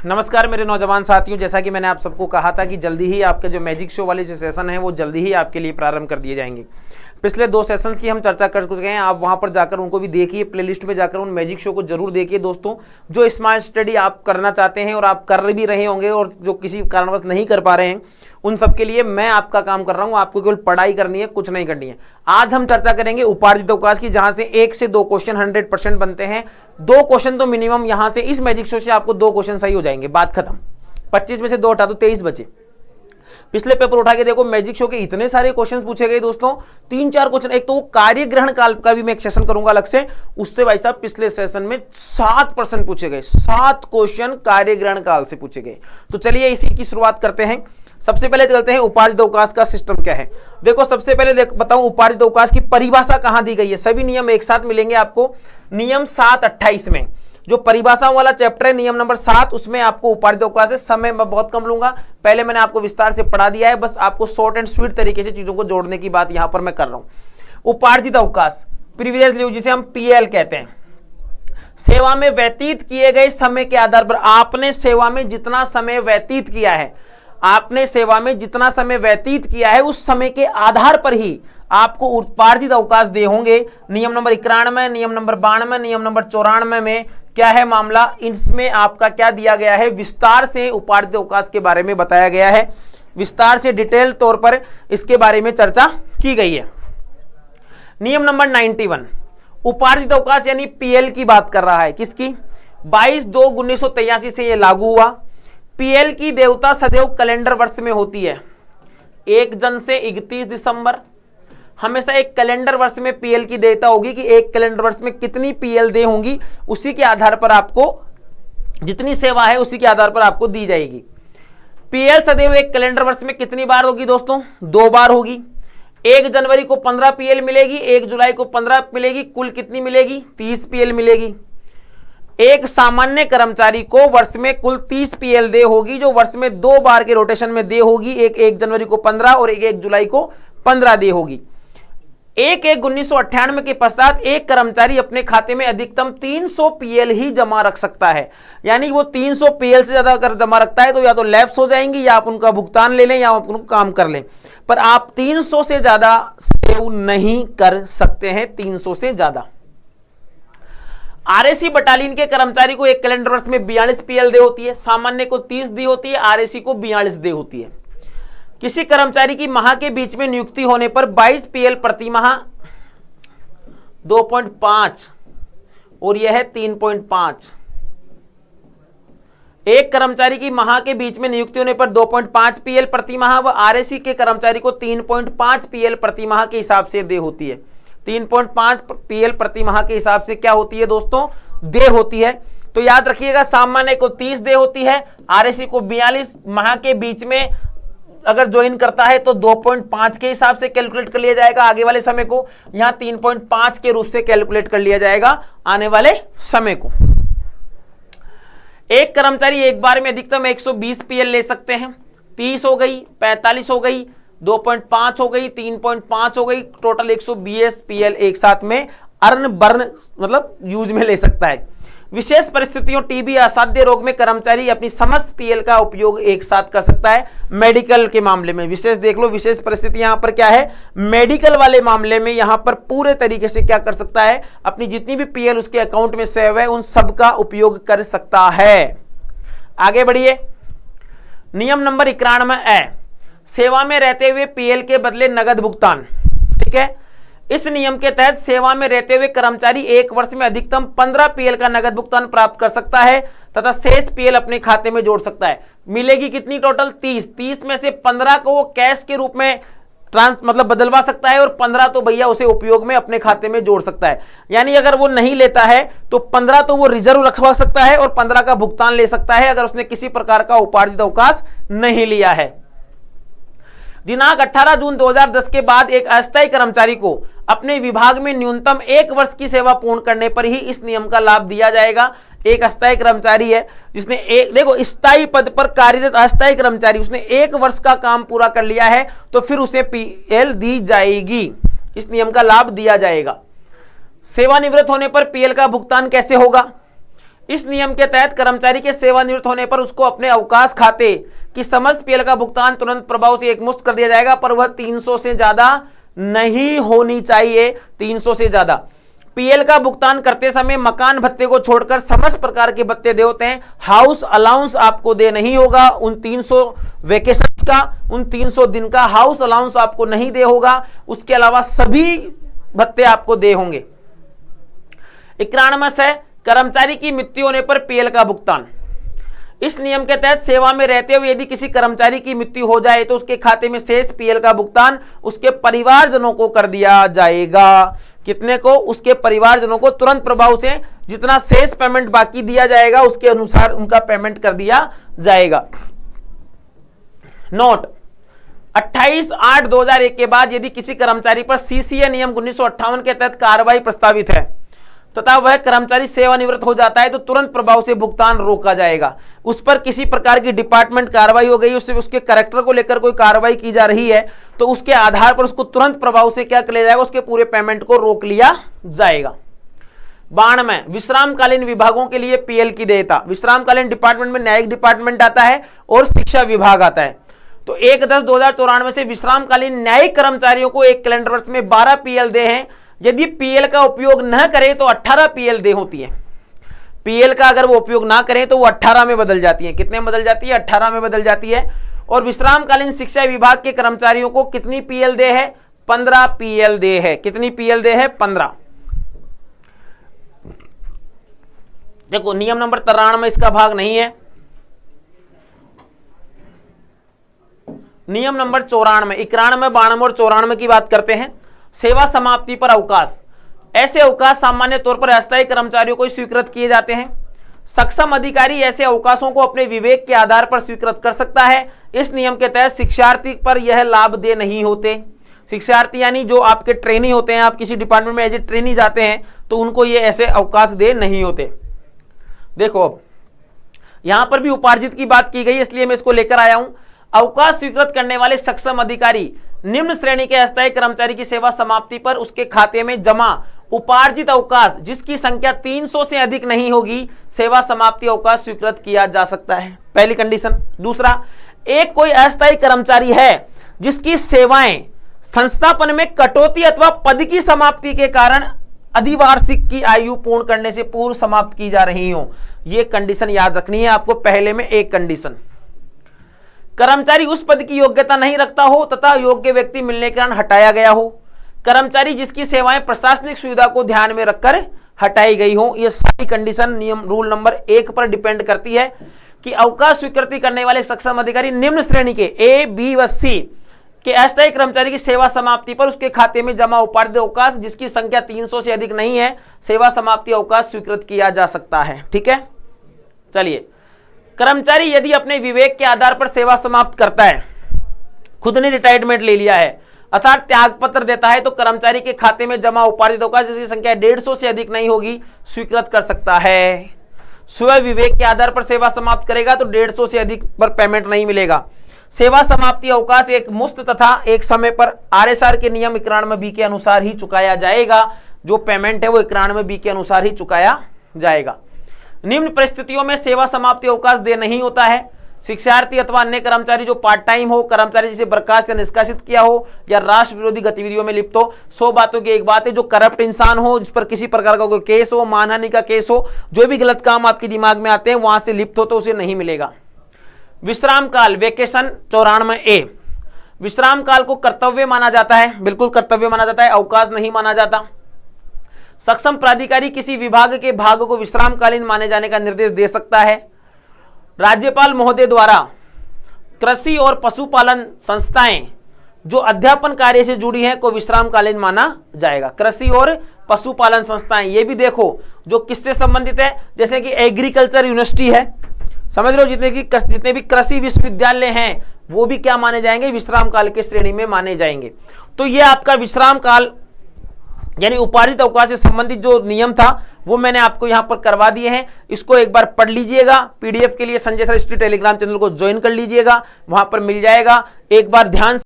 नमस्कार मेरे नौजवान साथियों, जैसा कि मैंने आप सबको कहा था कि जल्दी ही आपके जो मैजिक शो वाले जो सेशन है वो जल्दी ही आपके लिए प्रारंभ कर दिए जाएंगे। पिछले 2 सेशंस की हम चर्चा कर चुके हैं, आप वहां पर जाकर उनको भी देखिए, प्लेलिस्ट में जाकर उन मैजिक शो को जरूर देखिए दोस्तों। जो स्मार्ट स्टडी आप करना चाहते हैं और आप कर भी रहे होंगे और जो किसी कारणवश नहीं कर पा रहे हैं, उन सब के लिए मैं आपका काम कर रहा हूं। आपको केवल पढ़ाई करनी है, कुछ नहीं करनी है। आज हम चर्चा करेंगे उपार्जित अवकाश की, जहां से 1 से 2 क्वेश्चन 100% बनते हैं। 2 क्वेश्चन तो मिनिमम यहां से इस मैजिक शो से आपको 2 क्वेश्चन सही हो जाएंगे, बात खत्म। 25 में से 2 हटा दो, 23 बचे। पिछले पेपर उठा के देखो, मैजिक शो के इतने सारे क्वेश्चंस पूछे गए दोस्तों, 3-4 क्वेश्चन। एक तो वो कार्य ग्रहण काल का भी मैं एक सेशन करूंगा अलग से, उससे भाई साहब पिछले सेशन में 7% पूछे गए। 7 क्वेश्चन कार्य ग्रहण काल से पूछे गए। तो चलिए इसी की शुरुआत करते हैं। सबसे पहले चलते हैं उपार्जित अवकाश का सिस्टम क्या है। देखो सबसे पहले बताऊं उपार्जित अवकाश की परिभाषा कहां दी गई है। सभी नियम एक साथ मिलेंगे आपको। नियम 7/28 में जो परिभाषा वाला चैप्टर है, नियम नंबर 7, उसमें आपको उपार्जित अवकाश है। समय मैं बहुत कम लूंगा, पहले मैंने आपको विस्तार से पढ़ा दिया है, बस आपको शॉर्ट एंड स्वीट तरीके से चीजों को जोड़ने की बात यहां पर मैं कर रहा हूं। उपार्जित अवकाश, प्रिविलेज लीव, जिसे हम पीएल कहते हैं। सेवा में व्यतीत किए गए समय के आधार पर, आपने सेवा में जितना समय व्यतीत किया है, आपने सेवा में जितना समय व्यतीत किया है, उस समय के आधार पर ही आपको उपार्जित अवकाश दे होंगे। नियम नंबर 91, नियम नंबर 92, नियम नंबर 94 में क्या है मामला, इसमें आपका क्या दिया गया है, विस्तार से उपार्जित अवकाश के बारे में बताया गया है। विस्तार से डिटेल तौर पर इसके बारे में चर्चा की गई है। नियम नंबर 91 उपार्जित अवकाश यानी पीएल की बात कर रहा है। किसकी? 22/2/1983 से यह लागू हुआ। पीएल की देवता सदैव कैलेंडर वर्ष में होती है। 1 जन से 31 दिसंबर, हमेशा एक कैलेंडर वर्ष में पीएल की देयता होगी कि एक कैलेंडर वर्ष में कितनी पीएल दे होंगी, उसी के आधार पर आपको जितनी सेवा है उसी के आधार पर आपको दी जाएगी। पीएल सदैव एक कैलेंडर वर्ष में कितनी बार होगी दोस्तों? 2 बार होगी। 1 जनवरी को 15 पीएल मिलेगी, 1 जुलाई को 15 मिलेगी, कुल कितनी मिलेगी? 30 पीएल मिलेगी। एक सामान्य कर्मचारी को वर्ष में कुल 30 पीएल दे होगी, जो वर्ष में 2 बार के रोटेशन में दे होगी। एक 1 जनवरी को 15 और एक 1 जुलाई को 15 दे होगी। 1/1/1998 के पश्चात एक कर्मचारी अपने खाते में अधिकतम 300 पीएल ही जमा रख सकता है। यानी वो 300 पीएल से ज्यादा अगर जमा रखता है तो या तो लैप्स हो जाएंगी, या आप उनका भुगतान ले लें, या आप उनको काम कर लें, पर आप 300 से ज्यादा सेव नहीं कर सकते हैं। 300 से ज्यादा। आरएसी बटालियन के कर्मचारी को एक कैलेंडर वर्ष में 42 पीएल दे होती है। सामान्य को 30 दी होती है, आरएसी को 42 दे होती है। किसी कर्मचारी की माह के बीच में नियुक्ति होने पर 22 पीएल प्रति माह 2.5 और यह है 3.5। एक कर्मचारी की माह के बीच में नियुक्ति होने पर 2.5 पीएल प्रति माह व आरएसी के कर्मचारी को 3.5 पीएल प्रति माह के हिसाब से दे होती है। 3.5 पीएल प्रति माह के हिसाब से क्या होती है दोस्तों? दे होती है। तो याद रखिएगा, सामान्य को 30 दे होती है, आरएसी को 42। माह के बीच में अगर ज्वाइन करता है तो 2.5 के हिसाब से कैलकुलेट कर लिया जाएगा आगे वाले समय को, यहां 3.5 के रूप से कैलकुलेट कर लिया जाएगा आने वाले समय को। एक कर्मचारी एक बार में अधिकतम 120 पीएल ले सकते हैं। 30 हो गई, 45 हो गई, 2.5 हो गई, 3.5 हो गई, टोटल 120 पीएल एक साथ में अर्न बर्न मतलब यूज में ले सकता है। विशेष परिस्थितियों टीबी असाध्य रोग में कर्मचारी अपनी समस्त पीएल का उपयोग एक साथ कर सकता है। मेडिकल के मामले में विशेष देख लो, विशेष परिस्थिति यहां पर क्या है, मेडिकल वाले मामले में यहां पर पूरे तरीके से क्या कर सकता है, अपनी जितनी भी पीएल उसके अकाउंट में सेव है उन सब का उपयोग कर सकता है। आगे बढ़िए। नियम नंबर 91 सेवा में रहते हुए पीएल के बदले नगद भुगतान। ठीक है, इस नियम के तहत सेवा में रहते हुए कर्मचारी 1 वर्ष में अधिकतम 15 पीएल का नगद भुगतान प्राप्त कर सकता है तथा शेष पीएल अपने खाते में जोड़ सकता है। मिलेगी कितनी? टोटल 30। 30 में से 15 को वो कैश के रूप में मतलब बदलवा सकता है, और 15 तो भैया उसे उपयोग में अपने खाते में जोड़ सकता है। यानी अगर वो नहीं लेता है तो 15 तो वो रिजर्व रखवा सकता है और 15 का भुगतान ले सकता है अगर उसने किसी प्रकार का उपार्जित अवकाश नहीं लिया है। दिनांक 18 जून 2010 के बाद एक अस्थायी कर्मचारी को अपने विभाग में न्यूनतम 1 वर्ष की सेवा पूर्ण करने पर ही इस नियम का लाभ दिया जाएगा। एक अस्थायी कर्मचारी है जिसने देखो स्थायी पद पर कार्यरत अस्थायी कर्मचारी, उसने 1 वर्ष का काम पूरा कर लिया है तो फिर उसे पीएल दी जाएगी। इस नियम का लाभ दिया जाएगा। सेवानिवृत्त होने पर पीएल का भुगतान कैसे होगा? इस नियम के तहत कर्मचारी के सेवानिवृत्त होने पर उसको अपने अवकाश खाते की समस्त पीएल का भुगतान तुरंत प्रभाव से एकमुश्त कर दिया जाएगा, पर वह 300 से ज्यादा नहीं होनी चाहिए। 300 से ज्यादा पीएल का भुगतान करते समय मकान भत्ते को छोड़कर समस्त प्रकार के भत्ते दे होते हैं। हाउस अलाउंस आपको दे नहीं होगा, उन 300 वेकेशन का, उन 300 दिन का हाउस अलाउंस आपको नहीं दे होगा। उसके अलावा सभी भत्ते आपको दे होंगे। 91 है कर्मचारी की मृत्यु होने पर पीएल का भुगतान। इस नियम के तहत सेवा में रहते हुए यदि किसी कर्मचारी की मृत्यु हो जाए तो उसके खाते में शेष पीएल का भुगतान उसके परिवारजनों को कर दिया जाएगा। कितने को? उसके परिवारजनों को तुरंत प्रभाव से जितना शेष पेमेंट बाकी दिया जाएगा उसके अनुसार उनका पेमेंट कर दिया जाएगा। नोट 28/8/2001 के बाद यदि किसी कर्मचारी पर सीसीए नियम 1958 के तहत कार्रवाई प्रस्तावित है तथा वह कर्मचारी सेवानिवृत्त हो जाता है तो तुरंत प्रभाव से भुगतान रोका जाएगा। उस पर किसी प्रकार की डिपार्टमेंट कार्रवाई हो गई, उससे उसके कैरेक्टर को लेकर कोई कार्रवाई की जा रही है तो उसके आधार पर उसको तुरंत प्रभाव से क्या कर लिया जाएगा? उसके पूरे पेमेंट को रोक लिया जाएगा। 92 विश्रामकालीन विभागों के लिए पीएल की देयता। विश्रामकालीन डिपार्टमेंट में न्यायिक डिपार्टमेंट आता है और शिक्षा विभाग आता है। तो 1/10/2094 से विश्रामकालीन न्यायिक कर्मचारियों को एक कैलेंडर वर्ष में 12 पीएल दे हैं। यदि पीएल का उपयोग न करें तो 18 पीएल दे होती है। पीएल का अगर वो उपयोग ना करें तो वो 18 में बदल जाती है। कितने में बदल जाती है? 18 में बदल जाती है। और विश्रामकालीन शिक्षा विभाग के कर्मचारियों को कितनी पीएल दे है? 15 पीएल दे है। कितनी पीएल दे है? 15। देखो नियम नंबर 93 में इसका भाग नहीं है। नियम नंबर 94, 91, 92 और 94 की बात करते हैं। सेवा समाप्ति पर अवकाश। ऐसे अवकाश सामान्य तौर पर अस्थायी कर्मचारियों को ही स्वीकृत किए जाते हैं। सक्षम अधिकारी ऐसे अवकाशों को अपने विवेक के आधार पर स्वीकृत कर सकता है। इस नियम के तहत शिक्षार्थी पर यह लाभ दे नहीं होते। शिक्षार्थी यानी जो आपके ट्रेनी होते हैं, आप किसी डिपार्टमेंट में एज ए ट्रेनी जाते हैं तो उनको ये ऐसे अवकाश दे नहीं होते। देखो अब यहां पर भी उपार्जित की बात की गई, इसलिए मैं इसको लेकर आया हूं। अवकाश स्वीकृत करने वाले सक्षम अधिकारी निम्न श्रेणी के अस्थायी कर्मचारी की सेवा समाप्ति पर उसके खाते में जमा उपार्जित अवकाश जिसकी संख्या 300 से अधिक नहीं होगी, सेवा समाप्ति अवकाश स्वीकृत किया जा सकता है। पहली कंडीशन। दूसरा, एक कोई अस्थायी कर्मचारी है जिसकी सेवाएं संस्थापन में कटौती अथवा पद की समाप्ति के कारण अधिवार्षिक की आयु पूर्ण करने से पूर्व समाप्त की जा रही हो। यह कंडीशन याद रखनी है आपको। पहले में एक कंडीशन, कर्मचारी उस पद की योग्यता नहीं रखता हो तथा योग्य व्यक्ति मिलने के कारण हटाया गया हो। कर्मचारी जिसकी सेवाएं प्रशासनिक सुविधा को ध्यान में रखकर हटाई गई हो। यह सारी कंडीशन नियम रूल नंबर 1 पर डिपेंड करती है कि अवकाश स्वीकृति करने वाले सक्षम अधिकारी निम्न श्रेणी के ए, बी व सी के अस्थायी कर्मचारी की सेवा समाप्ति पर उसके खाते में जमा उपार्जित अवकाश जिसकी संख्या 300 से अधिक नहीं है, सेवा समाप्ति अवकाश स्वीकृत किया जा सकता है। ठीक है, चलिए। कर्मचारी यदि अपने विवेक के आधार पर सेवा समाप्त करता है, खुद ने रिटायरमेंट ले लिया है अर्थात त्याग पत्र देता है, तो कर्मचारी के खाते में जमा उपार्जित अवकाश जिसकी संख्या 150 से अधिक नहीं होगी स्वीकृत कर सकता है। स्व विवेक के आधार पर सेवा समाप्त करेगा तो 150 से अधिक पर पेमेंट नहीं मिलेगा। सेवा समाप्ति अवकाश एक मुफ्त तथा एक समय पर आरएसआर के नियम 91B के अनुसार ही चुकाया जाएगा। जो पेमेंट है वो 91B के अनुसार ही चुकाया जाएगा। निम्न परिस्थितियों में सेवा समाप्ति अवकाश दे नहीं होता है। शिक्षार्थी अथवा अन्य कर्मचारी जो पार्ट टाइम हो, कर्मचारी जिसे बर्खास्त या निष्कासित किया हो या राष्ट्र विरोधी गतिविधियों में लिप्त हो। 100 बातों की एक बात है, जो करप्ट इंसान हो, जिस पर किसी प्रकार का कोई केस हो, मानहानि का केस हो, जो भी गलत काम आपके दिमाग में आते हैं वहां से लिप्त हो तो उसे नहीं मिलेगा। विश्राम काल वेकेशन 94A। विश्राम काल को कर्तव्य माना जाता है, बिल्कुल कर्तव्य माना जाता है, अवकाश नहीं माना जाता। सक्षम प्राधिकारी किसी विभाग के भाग को विश्रामकालीन माने जाने का निर्देश दे सकता है। राज्यपाल महोदय द्वारा कृषि और पशुपालन संस्थाएं जो अध्यापन कार्य से जुड़ी हैं को विश्रामकालीन माना जाएगा। कृषि और पशुपालन संस्थाएं, ये भी देखो जो किससे संबंधित है, जैसे कि एग्रीकल्चर यूनिवर्सिटी है, समझ लो जितने भी कृषि विश्वविद्यालय हैं वो भी क्या माने जाएंगे? विश्राम काल के श्रेणी में माने जाएंगे। तो ये आपका विश्राम काल यानी उपार्जित अवकाश से संबंधित जो नियम था वो मैंने आपको यहां पर करवा दिए हैं। इसको एक बार पढ़ लीजिएगा। पीडीएफ के लिए Sanjay sir history Telegram channel को ज्वाइन कर लीजिएगा, वहां पर मिल जाएगा। एक बार ध्यान